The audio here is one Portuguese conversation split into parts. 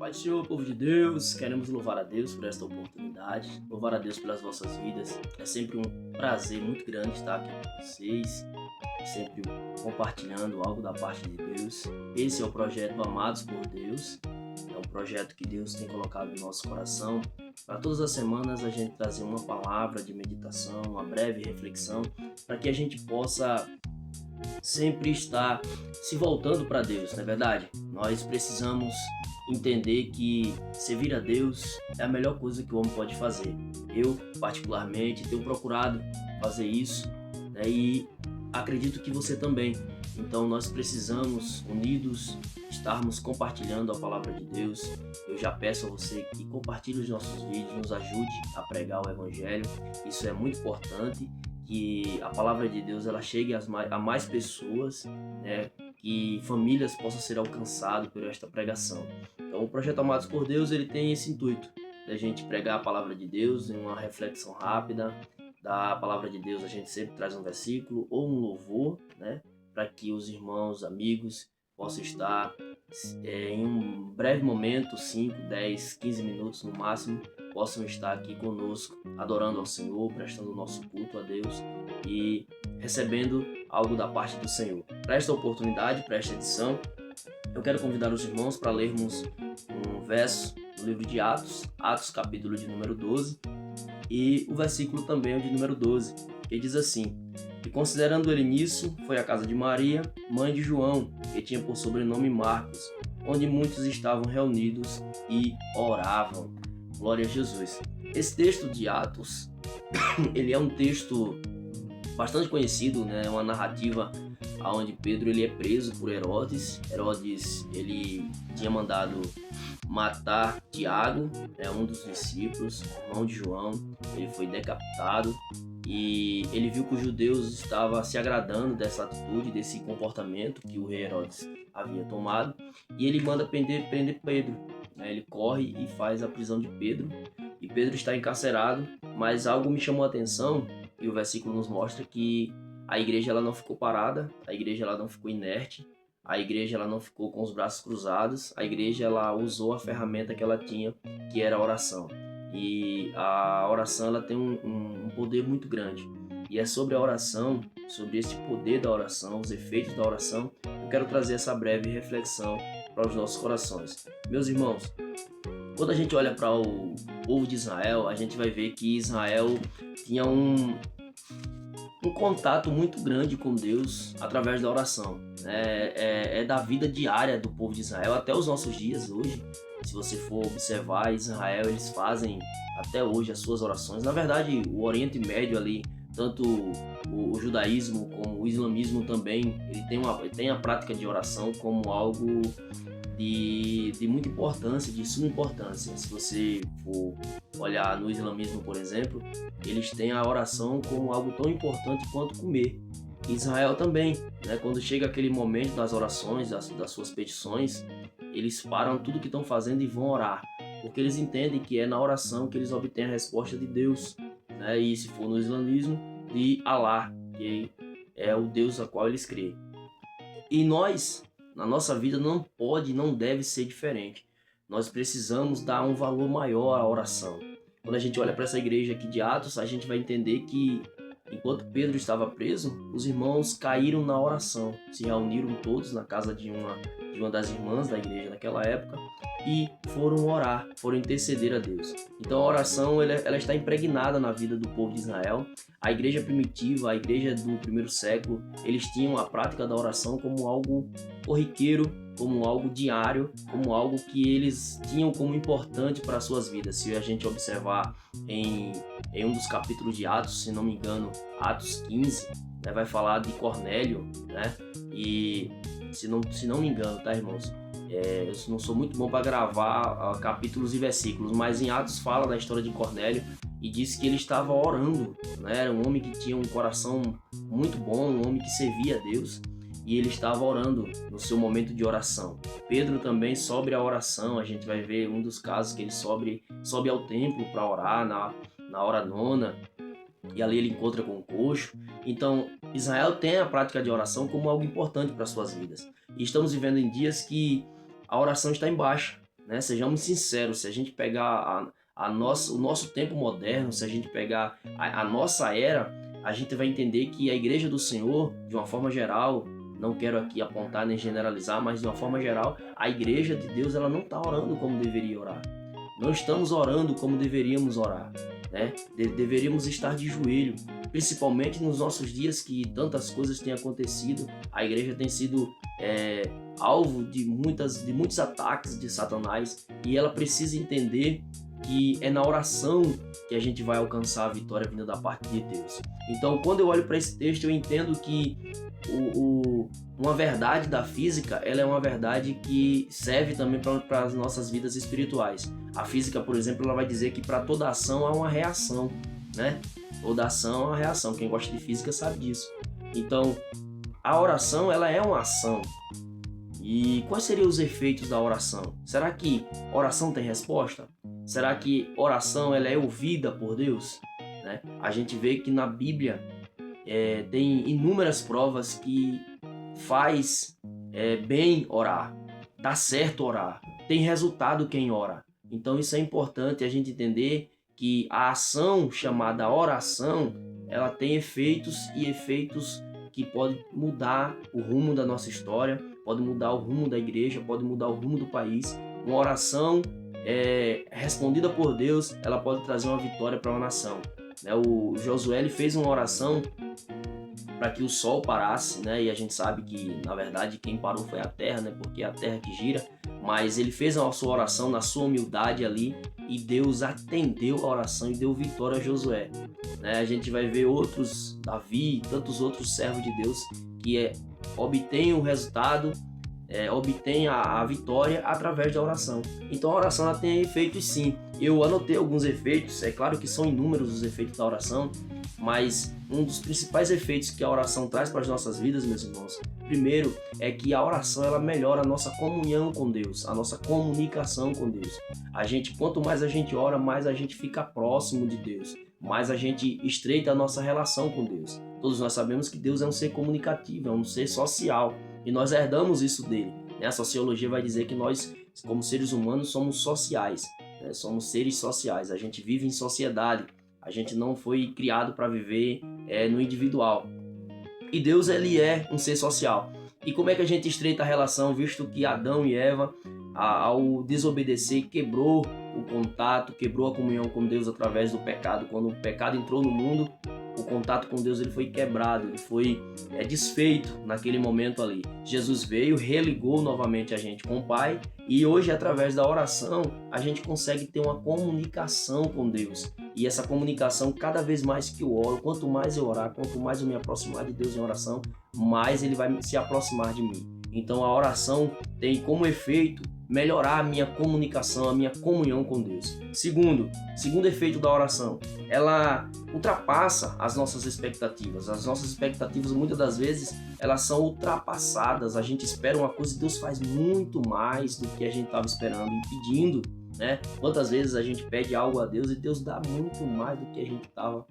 Pai do Senhor, povo de Deus, queremos louvar a Deus por esta oportunidade, louvar a Deus pelas vossas vidas. É sempre um prazer muito grande estar aqui com vocês, sempre compartilhando algo da parte de Deus. Esse é o projeto Amados por Deus, é um projeto que Deus tem colocado no nosso coração. Para todas as semanas a gente trazer uma palavra de meditação, uma breve reflexão, para que a gente possa sempre estar se voltando para Deus, não é verdade? Nós precisamos entender que servir a Deus é a melhor coisa que o homem pode fazer. Eu, particularmente, tenho procurado fazer isso, né? E acredito que você também. Então nós precisamos, unidos, estarmos compartilhando a palavra de Deus. Eu já peço a você que compartilhe os nossos vídeos, nos ajude a pregar o Evangelho. Isso é muito importante, que a palavra de Deus ela chegue a mais pessoas, né? Que famílias possam ser alcançadas por esta pregação. Então o Projeto Amados por Deus ele tem esse intuito, da gente pregar a palavra de Deus em uma reflexão rápida. Da palavra de Deus a gente sempre traz um versículo ou um louvor, né? Para que os irmãos, amigos possam estar em um breve momento, 5, 10, 15 minutos no máximo, possam estar aqui conosco, adorando ao Senhor, prestando o nosso culto a Deus e recebendo algo da parte do Senhor. Para esta oportunidade, para esta edição, eu quero convidar os irmãos para lermos um verso do livro de Atos, Atos capítulo de número 12, e o versículo também é o de número 12, que diz assim: "E considerando ele nisso, foi à casa de Maria, mãe de João, que tinha por sobrenome Marcos, onde muitos estavam reunidos e oravam." Glória a Jesus. Esse texto de Atos, ele é um texto bastante conhecido, né? Uma narrativa onde Pedro ele é preso por Herodes. Herodes ele tinha mandado matar Tiago, um dos discípulos, irmão de João. Ele foi decapitado e ele viu que os judeus estavam se agradando dessa atitude, desse comportamento que o rei Herodes havia tomado, e ele manda prender Pedro. Ele corre e faz a prisão de Pedro, e Pedro está encarcerado, mas algo me chamou a atenção, e o versículo nos mostra que a igreja ela não ficou parada, a igreja ela não ficou inerte, a igreja ela não ficou com os braços cruzados, a igreja ela usou a ferramenta que ela tinha, que era a oração. E a oração ela tem um poder muito grande. E é sobre a oração, sobre esse poder da oração, os efeitos da oração, eu quero trazer essa breve reflexão para os nossos corações. Meus irmãos, quando a gente olha para o povo de Israel, a gente vai ver que Israel tinha um contato muito grande com Deus através da oração. É da vida diária do povo de Israel até os nossos dias hoje. Se você for observar, Israel eles fazem até hoje as suas orações. Na verdade, o Oriente Médio ali, tanto o judaísmo como o islamismo também, ele tem a prática de oração como algo de muita importância, de suma importância. Se você for olhar no islamismo, por exemplo, eles têm a oração como algo tão importante quanto comer. Israel também, né? Quando chega aquele momento das orações, das suas petições, eles param tudo que estão fazendo e vão orar, porque eles entendem que é na oração que eles obtêm a resposta de Deus, né? E se for no islamismo, de Allah, que é o Deus a qual eles creem. E nós, na nossa vida, não pode, não deve ser diferente. Nós precisamos dar um valor maior à oração. Quando a gente olha para essa igreja aqui de Atos, a gente vai entender que enquanto Pedro estava preso, os irmãos caíram na oração, se reuniram todos na casa de uma das irmãs da igreja naquela época e foram orar, foram interceder a Deus. Então a oração ela está impregnada na vida do povo de Israel. A igreja primitiva, a igreja do primeiro século, eles tinham a prática da oração como algo corriqueiro, como algo diário, como algo que eles tinham como importante para as suas vidas. Se a gente observar em um dos capítulos de Atos, se não me engano, Atos 15, né, vai falar de Cornélio, né? E se não me engano, tá, irmãos? Eu não sou muito bom para gravar capítulos e versículos, mas em Atos fala da história de Cornélio e diz que ele estava orando, né? Era um homem que tinha um coração muito bom, um homem que servia a Deus, e ele estava orando no seu momento de oração. Pedro também sobe a oração, a gente vai ver um dos casos que ele sobe ao templo para orar na hora nona, e ali ele encontra com o coxo. Então Israel tem a prática de oração como algo importante para suas vidas, e estamos vivendo em dias que a oração está em baixa. né? Sejamos sinceros, se a gente pegar o nosso tempo moderno, se a gente pegar a nossa era, a gente vai entender que a Igreja do Senhor, de uma forma geral, não quero aqui apontar nem generalizar, mas de uma forma geral, a Igreja de Deus ela não está orando como deveria orar. Não estamos orando como deveríamos orar, né? Deveríamos estar de joelho, principalmente nos nossos dias que tantas coisas têm acontecido. A igreja tem sido alvo de muitos ataques de Satanás e ela precisa entender que é na oração que a gente vai alcançar a vitória vinda da parte de Deus. Então, quando eu olho para esse texto, eu entendo que uma verdade da física, ela é uma verdade que serve também para as nossas vidas espirituais. A física, por exemplo, ela vai dizer que para toda ação há uma reação, né? Toda ação é uma reação. Quem gosta de física sabe disso. Então, a oração, ela é uma ação. E quais seriam os efeitos da oração? Será que oração tem resposta? Será que oração ela é ouvida por Deus? Né? A gente vê que na Bíblia tem inúmeras provas que faz bem orar, dá certo orar, tem resultado quem ora. Então isso é importante a gente entender que a ação chamada oração, ela tem efeitos e efeitos que podem mudar o rumo da nossa história, pode mudar o rumo da igreja, pode mudar o rumo do país. Uma oração respondida por Deus, ela pode trazer uma vitória para uma nação. O Josué ele fez uma oração para que o sol parasse, né? E a gente sabe que, na verdade, quem parou foi a terra, né? Porque é a terra que gira. Mas ele fez a sua oração na sua humildade ali e Deus atendeu a oração e deu vitória a Josué. Né? A gente vai ver outros, Davi e tantos outros servos de Deus que obtêm o resultado, obtêm a vitória através da oração. Então a oração ela tem efeitos sim. Eu anotei alguns efeitos, é claro que são inúmeros os efeitos da oração, mas um dos principais efeitos que a oração traz para as nossas vidas, meus irmãos, primeiro é que a oração ela melhora a nossa comunhão com Deus, a nossa comunicação com Deus. Quanto mais a gente ora, mais a gente fica próximo de Deus, mais a gente estreita a nossa relação com Deus. Todos nós sabemos que Deus é um ser comunicativo, é um ser social e nós herdamos isso dele. A sociologia vai dizer que nós, como seres humanos, somos sociais, somos seres sociais, a gente vive em sociedade. A gente não foi criado para viver no individual. E Deus ele é um ser social. E como é que a gente estreita a relação, visto que Adão e Eva, ao desobedecer, quebrou o contato, quebrou a comunhão com Deus através do pecado. Quando o pecado entrou no mundo, o contato com Deus ele foi quebrado, ele foi desfeito naquele momento ali. Jesus veio, religou novamente a gente com o Pai e hoje, através da oração, a gente consegue ter uma comunicação com Deus. E essa comunicação, cada vez mais que eu oro, quanto mais eu orar, quanto mais eu me aproximar de Deus em oração, mais Ele vai se aproximar de mim. Então a oração tem como efeito melhorar a minha comunicação, a minha comunhão com Deus. Segundo efeito da oração, ela ultrapassa as nossas expectativas. As nossas expectativas, muitas das vezes, elas são ultrapassadas. A gente espera uma coisa e Deus faz muito mais do que a gente estava esperando e pedindo. Né? Quantas vezes a gente pede algo a Deus e Deus dá muito mais do que a gente estava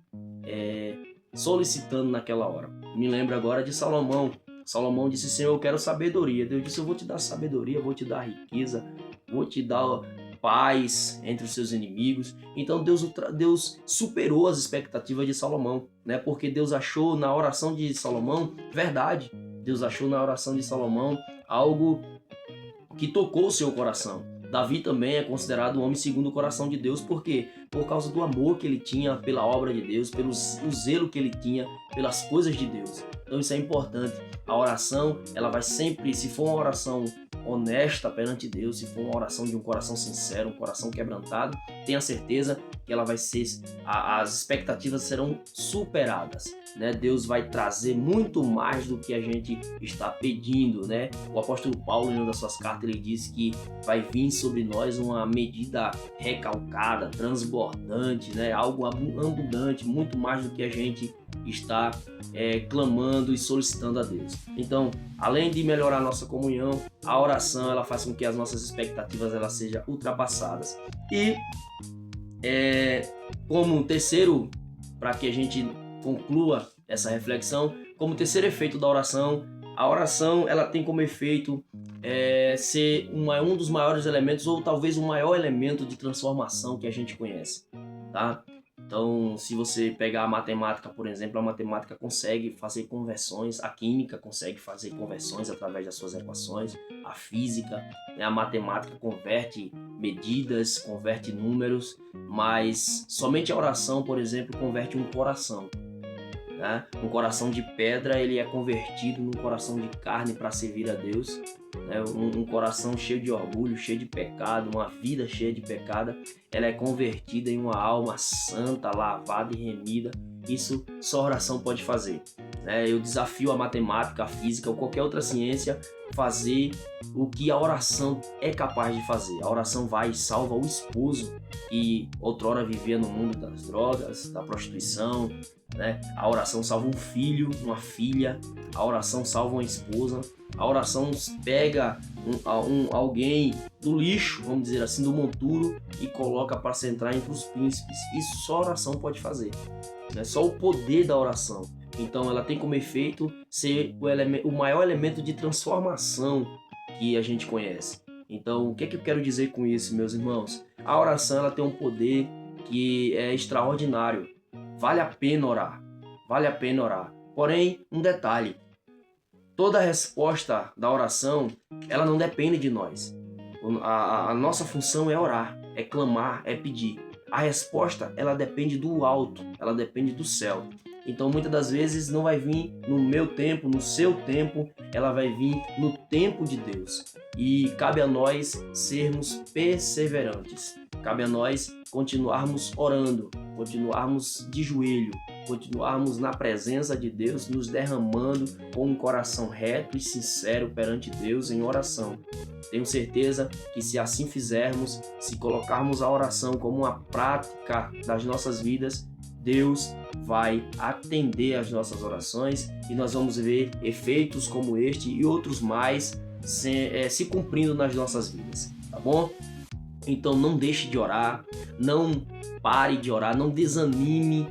solicitando naquela hora. Me lembro agora de Salomão. Salomão disse: Senhor, eu quero sabedoria. Deus disse: eu vou te dar sabedoria, vou te dar riqueza, vou te dar paz entre os seus inimigos. Então Deus superou as expectativas de Salomão, né? Porque Deus achou na oração de Salomão verdade. Deus achou na oração de Salomão algo que tocou o seu coração. Davi também é considerado um homem segundo o coração de Deus, por quê? Por causa do amor que ele tinha pela obra de Deus, pelo zelo que ele tinha pelas coisas de Deus. Então isso é importante. A oração, ela vai sempre, se for uma oração honesta perante Deus, se for uma oração de um coração sincero, um coração quebrantado, tenha certeza que ela vai ser, as expectativas serão superadas, né? Deus vai trazer muito mais do que a gente está pedindo, né? O apóstolo Paulo, em uma das suas cartas, ele diz que vai vir sobre nós uma medida recalcada, transbordante, né? Algo abundante, muito mais do que a gente está clamando e solicitando a Deus. Então, além de melhorar a nossa comunhão, a oração ela faz com que as nossas expectativas elas sejam ultrapassadas. E como terceiro, para que a gente conclua essa reflexão, como terceiro efeito da oração, a oração ela tem como efeito ser um dos maiores elementos, ou talvez o maior elemento de transformação que a gente conhece, tá? Então, se você pegar a matemática, por exemplo, a matemática consegue fazer conversões, a química consegue fazer conversões através das suas equações, a física, né? A matemática converte medidas, converte números, mas somente a oração, por exemplo, converte um coração. Né? Um coração de pedra, ele é convertido num coração de carne para servir a Deus. Né? Um coração cheio de orgulho, cheio de pecado, uma vida cheia de pecado, ela é convertida em uma alma santa, lavada e remida. Isso só a oração pode fazer. Né? Eu desafio a matemática, a física ou qualquer outra ciência fazer o que a oração é capaz de fazer. A oração vai e salva o esposo que outrora vivia no mundo das drogas, da prostituição. Né? A oração salva um filho, uma filha. A oração salva uma esposa. A oração pega alguém do lixo, vamos dizer assim, do monturo, e coloca para sentar entre os príncipes. Isso só a oração pode fazer. Né? Só o poder da oração. Então ela tem como efeito ser o maior elemento de transformação que a gente conhece. Então o que eu quero dizer com isso, meus irmãos? A oração ela tem um poder que é extraordinário. Vale a pena orar. Vale a pena orar. Porém, um detalhe. Toda a resposta da oração, ela não depende de nós. A nossa função é orar, é clamar, é pedir. A resposta, ela depende do alto, ela depende do céu. Então, muitas das vezes não vai vir no meu tempo, no seu tempo, ela vai vir no tempo de Deus. E cabe a nós sermos perseverantes. Cabe a nós continuarmos orando, continuarmos de joelho, continuarmos na presença de Deus, nos derramando com um coração reto e sincero perante Deus em oração. Tenho certeza que se assim fizermos, se colocarmos a oração como uma prática das nossas vidas, Deus vai atender às nossas orações e nós vamos ver efeitos como este e outros mais se cumprindo nas nossas vidas, tá bom? Então não deixe de orar, não pare de orar, não desanime.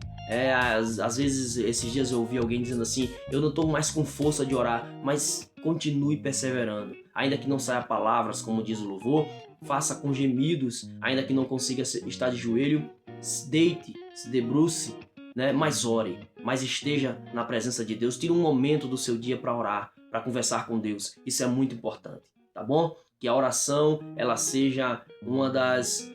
Às vezes, esses dias eu ouvi alguém dizendo assim, eu não estou mais com força de orar, mas continue perseverando. Ainda que não saia palavras, como diz o louvor, faça com gemidos, ainda que não consiga estar de joelho, deite, se debruce, né? Mas ore, mas esteja na presença de Deus. Tire um momento do seu dia para orar, para conversar com Deus. Isso é muito importante, tá bom? Que a oração ela seja uma das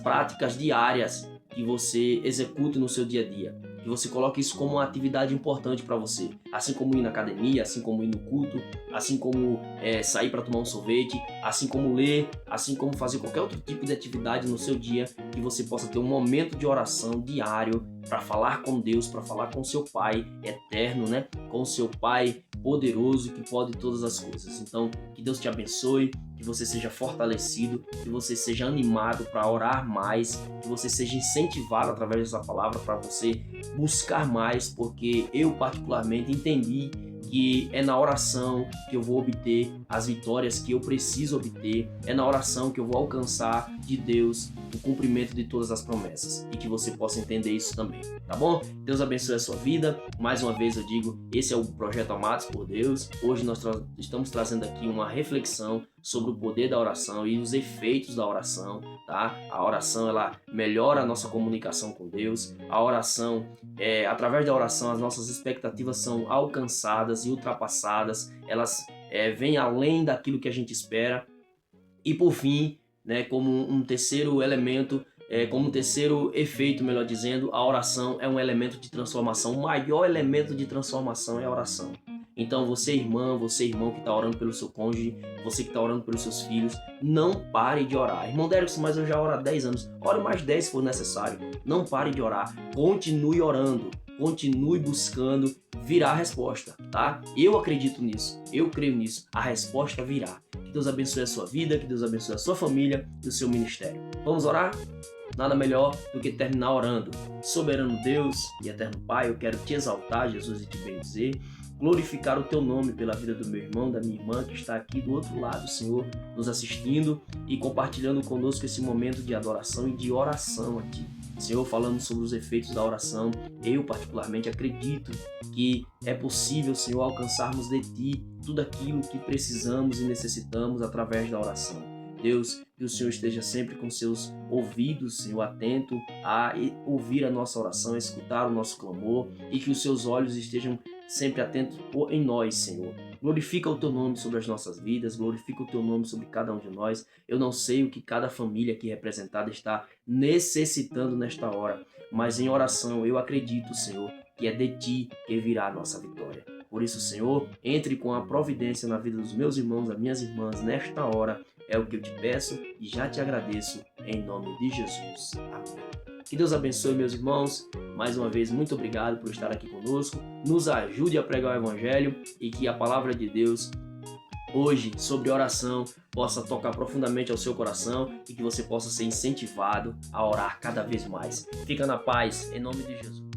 práticas diárias que você execute no seu dia a dia. Que você coloque isso como uma atividade importante para você. Assim como ir na academia, assim como ir no culto, assim como sair para tomar um sorvete, assim como ler, assim como fazer qualquer outro tipo de atividade no seu dia, que você possa ter um momento de oração diário para falar com Deus, para falar com seu Pai eterno, né? Com seu Pai poderoso que pode todas as coisas. Então, que Deus te abençoe, que você seja fortalecido, que você seja animado para orar mais, que você seja incentivado através dessa palavra para você buscar mais, porque eu particularmente entendi que é na oração que eu vou obter as vitórias que eu preciso obter, é na oração que eu vou alcançar de Deus o cumprimento de todas as promessas, e que você possa entender isso também, tá bom? Deus abençoe a sua vida. Mais uma vez eu digo, esse é o Projeto Amados por Deus. Hoje nós estamos trazendo aqui uma reflexão sobre o poder da oração e os efeitos da oração, tá? A oração, ela melhora a nossa comunicação com Deus. A oração, através da oração, as nossas expectativas são alcançadas e ultrapassadas. Elas vêm além daquilo que a gente espera. E por fim, né, como um terceiro elemento, como um terceiro efeito, melhor dizendo, a oração é um elemento de transformação. O maior elemento de transformação é a oração. Então você irmã, você irmão que está orando pelo seu cônjuge, você que está orando pelos seus filhos, não pare de orar. Irmão Derrickson, mas eu já oro há 10 anos. Ore mais 10 se for necessário. Não pare de orar. Continue orando. Continue buscando. Virá a resposta, tá? Eu acredito nisso. Eu creio nisso. A resposta virá. Que Deus abençoe a sua vida, que Deus abençoe a sua família e o seu ministério. Vamos orar? Nada melhor do que terminar orando. Soberano Deus e eterno Pai, eu quero te exaltar, Jesus, e te bendizer. Glorificar o teu nome pela vida do meu irmão, da minha irmã que está aqui do outro lado, Senhor, nos assistindo e compartilhando conosco esse momento de adoração e de oração a Ti. Senhor, falando sobre os efeitos da oração, eu particularmente acredito que é possível, Senhor, alcançarmos de Ti tudo aquilo que precisamos e necessitamos através da oração. Deus, que o Senhor esteja sempre com seus ouvidos, Senhor, atento a ouvir a nossa oração, a escutar o nosso clamor, e que os seus olhos estejam sempre atentos em nós, Senhor. Glorifica o Teu nome sobre as nossas vidas, glorifica o Teu nome sobre cada um de nós. Eu não sei o que cada família aqui representada está necessitando nesta hora, mas em oração eu acredito, Senhor, que é de Ti que virá a nossa vitória. Por isso, Senhor, entre com a providência na vida dos meus irmãos, das minhas irmãs, nesta hora. É o que eu te peço e já te agradeço em nome de Jesus. Amém. Que Deus abençoe, meus irmãos. Mais uma vez, muito obrigado por estar aqui conosco. Nos ajude a pregar o Evangelho e que a palavra de Deus hoje sobre oração possa tocar profundamente ao seu coração e que você possa ser incentivado a orar cada vez mais. Fica na paz, em nome de Jesus.